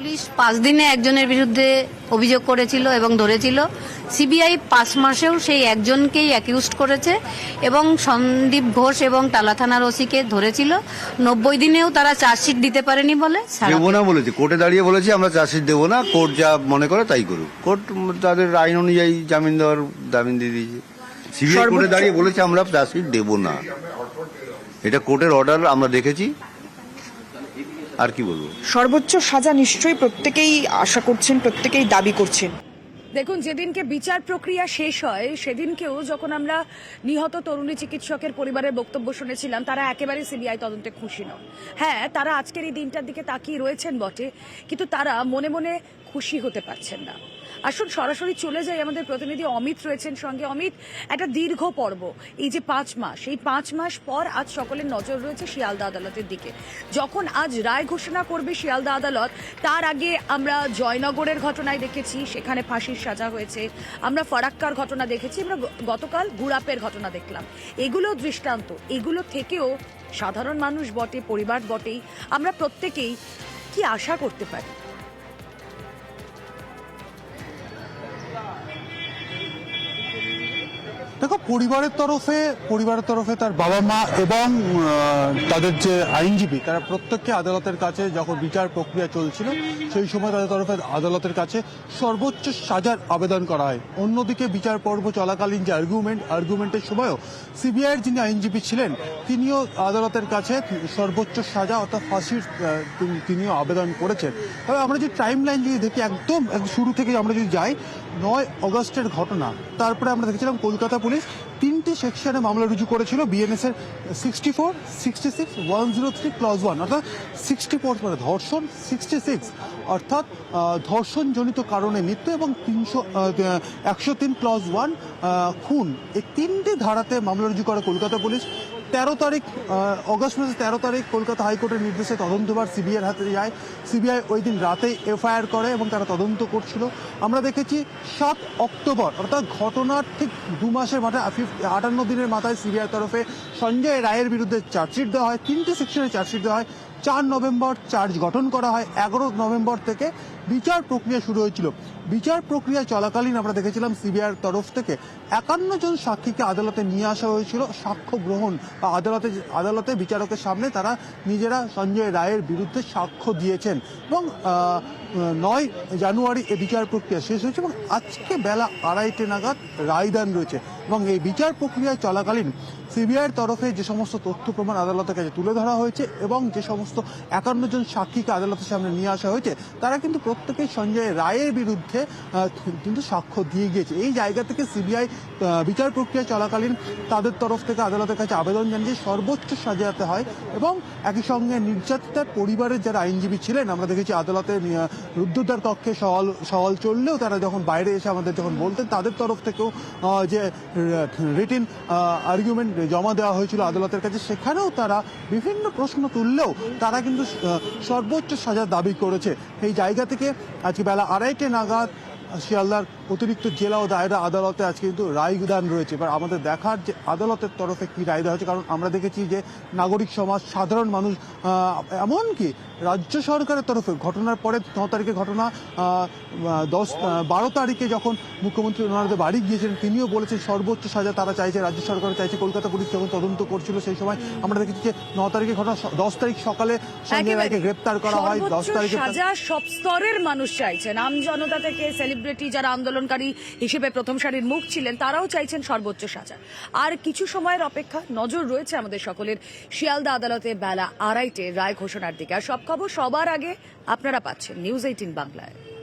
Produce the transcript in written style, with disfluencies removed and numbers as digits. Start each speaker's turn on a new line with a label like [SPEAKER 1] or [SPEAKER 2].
[SPEAKER 1] Police 5 দিনে একজনের বিরুদ্ধে অভিযোগ করেছিল এবং ধরেছিল। সিবিআই 5 মাসেও সেই একজনকেই অ্যাকিউজড করেছে এবং সন্দীপ ঘোষ এবং টালা থানার ওসিকে ধরেছিল। 90 দিনেও তারা চার্জশিট দিতে পারেনি বলে
[SPEAKER 2] দেবো না বলেছে, কোর্টে দাঁড়িয়ে বলেছে আমরা চার্জশিট দেবো না, কোর্ট যা মনে করে তাই করুক। কোর্ট তাদের আইন অনুযায়ী জামিন দিয়ে দিয়েছে। সিবিআই কোর্টে দাঁড়িয়ে বলেছে আমরা চার্জশিট দেবো না, এটা কোর্টের অর্ডার আমরা দেখেছি। আর কি বলবো,
[SPEAKER 3] সর্বোচ্চ সাজা নিশ্চয়ই প্রত্যেকেই আশা করছেন, প্রত্যেকেই দাবি করছেন।
[SPEAKER 4] দেখুন, যেদিনকে বিচার প্রক্রিয়া শেষ হয় সেদিনকেও যখন আমরা নিহত তরুণী চিকিৎসকের পরিবারের বক্তব্য শুনেছিলাম, তারা একেবারে সিবিআই তদন্তে খুশি নন। হ্যাঁ, তারা আজকের এই দিনটার দিকে তাকিয়ে রয়েছেন বটে, কিন্তু তারা মনে মনে খুশি হতে পারছেন না। আসুন সরাসরি চলে যাই, আমাদের প্রতিনিধি অমিত রয়েছেন সঙ্গে। অমিত, একটা দীর্ঘ পর্ব, এই যে 5 মাস, এই 5 মাস পর আজ সকলের নজর রয়েছে শিয়ালদা আদালতের দিকে। যখন আজ রায় ঘোষণা করবে শিয়ালদা আদালত, তার আগে আমরা জয়নগরের ঘটনায় দেখেছি, সেখানে ফাঁসির সাজা হয়েছে। আমরা ফারাক্কার ঘটনা দেখেছি, আমরা গতকাল গুড়াপের ঘটনা দেখলাম। এগুলো দৃষ্টান্ত, এগুলো থেকেও সাধারণ মানুষ বটে, পরিবার বটেই, আমরা প্রত্যেকেই কি আশা করতে পারি?
[SPEAKER 5] দেখো, পরিবারের তরফে তার বাবা মা এবং তাদের যে আইনজীবী, তারা প্রত্যেককে আদালতের কাছে যখন বিচার প্রক্রিয়া চলছিল সেই সময় তাদের তরফে আদালতের কাছে সর্বোচ্চ সাজার আবেদন করা হয়। অন্যদিকে বিচার পর্ব চলাকালীন যে আর্গুমেন্টের সময়ও সিবিআইয়ের যিনি আইনজীবী ছিলেন তিনিও আদালতের কাছে সর্বোচ্চ সাজা অর্থাৎ ফাঁসির তিনিও আবেদন করেছেন। তবে আমরা যে টাইম লাইন যদি দেখি, একদম শুরু থেকে আমরা যদি যাই, 9 অগস্টের ঘটনা, তারপরে আমরা দেখেছিলাম কলকাতা পুলিশ 3টে সেকশনে মামলা রুজু করেছিল। বিএনএস এর 64, 66, 103 ক্লজ 1 অর্থাৎ 64 মানে ধর্ষণ, 66 অর্থাৎ ধর্ষণজনিত কারণে মৃত্যু এবং 103 ক্লজ 1 খুন। এই 3টে ধারাতে মামলা রুজু করে কলকাতা পুলিশ। 13 তারিখ অগস্ট মাসের 13 তারিখ কলকাতা হাইকোর্টের নির্দেশে তদন্তভার সিবিআইয়ের হাতে যায়। সিবিআই ওই দিন রাতেই এফআইআর করে এবং তারা তদন্ত করছিল। আমরা দেখেছি 7 অক্টোবর অর্থাৎ ঘটনার ঠিক 2 মাসের মাথায় 58 দিনের মাথায় সিবিআইয়ের তরফে সঞ্জয় রায়ের বিরুদ্ধে চার্জশিট দেওয়া হয়। 3টে সেকশনে চার্জশিট দেওয়া হয়। 4 নভেম্বর চার্জ গঠন করা হয়। 11 নভেম্বর থেকে বিচার প্রক্রিয়া শুরু হয়েছিল। বিচার প্রক্রিয়া চলাকালীন আমরা দেখেছিলাম সিবিআইয়ের তরফ থেকে 51 জন সাক্ষীকে আদালতে নিয়ে আসা হয়েছিল সাক্ষ্য গ্রহণ বা আদালতে বিচারকের সামনে তারা নিজেরা সঞ্জয় রায়ের বিরুদ্ধে সাক্ষ্য দিয়েছেন এবং 9 জানুয়ারি এই বিচার প্রক্রিয়া শেষ হয়েছে এবং আজকে বেলা 2:30 নাগাদ রায়দান রয়েছে। এবং এই বিচার প্রক্রিয়া চলাকালীন সিবিআইয়ের তরফে যে সমস্ত তথ্য প্রমাণ আদালতের কাছে তুলে ধরা হয়েছে এবং যে সমস্ত 51 জন সাক্ষীকে আদালতের সামনে নিয়ে আসা হয়েছে, তারা কিন্তু প্রত্যেকেই সঞ্জয় রায়ের বিরুদ্ধে কিন্তু সাক্ষ্য দিয়ে গিয়েছে। এই জায়গা থেকে সিবিআই বিচার প্রক্রিয়া চলাকালীন তাদের তরফ থেকে আদালতের কাছে আবেদন জানিয়ে সর্বোচ্চ সাজাতে হয় এবং একই সঙ্গে নির্যাতিতার পরিবারের যারা আইনজীবী ছিলেন, আমরা দেখেছি আদালতে রুদ্ধদ্বার কক্ষে সওয়াল চললেও তারা যখন বাইরে এসে আমাদের যখন বলতেন, তাদের তরফ থেকেও যে রিটিন আর্গুমেন্ট জমা দেওয়া হয়েছিল আদালতের কাছে, সেখানেও তারা বিভিন্ন প্রশ্ন তুললেও তারা কিন্তু সর্বোচ্চ সাজার দাবি করেছে। এই জায়গা থেকে আজকে বেলা 2:30 নাগাদ শিয়ালদার অতিরিক্ত জেলা ও দায়রা আদালতে আজকে কিন্তু রায়দান রয়েছে। এবার আমাদের দেখার যে আদালতের তরফে কি রায় দেওয়া হচ্ছে, কারণ আমরা দেখেছি যে নাগরিক সমাজ, সাধারণ মানুষ, এমনকি রাজ্য সরকারের তরফে ঘটনার পরে 9 তারিখের ঘটনা 12 তারিখে যখন মুখ্যমন্ত্রী ওনাদের বাড়ি গিয়েছিলেন, তিনিও বলেছেন সর্বোচ্চ সাজা তারা চাইছে, রাজ্য সরকার চাইছে। কলকাতা পুলিশ যখন তদন্ত করছিল সেই সময় আমরা দেখেছি যে 9 তারিখের ঘটনা 10 তারিখ সকালে সঞ্জয় রায়কে গ্রেপ্তার করা হয়। 10 তারিখে
[SPEAKER 4] সাজা সব স্তরের মানুষ চাইছেন, আমজনতা থেকে সেলিব্রিটি যারা আন্দোলনকারী হিসেবে প্রথম সারির মুখ ছিলেন, তারাও চাইছেন সর্বোচ্চ সাজা। আর কিছু সময়ের অপেক্ষা, নজর রয়েছে আমাদের সকলের শিয়ালদা আদালতে বেলা 2:30 রায় ঘোষণার দিকে। আর সব খবর সবার আগে আপনারা পাচ্ছেন নিউজ 18 বাংলায়।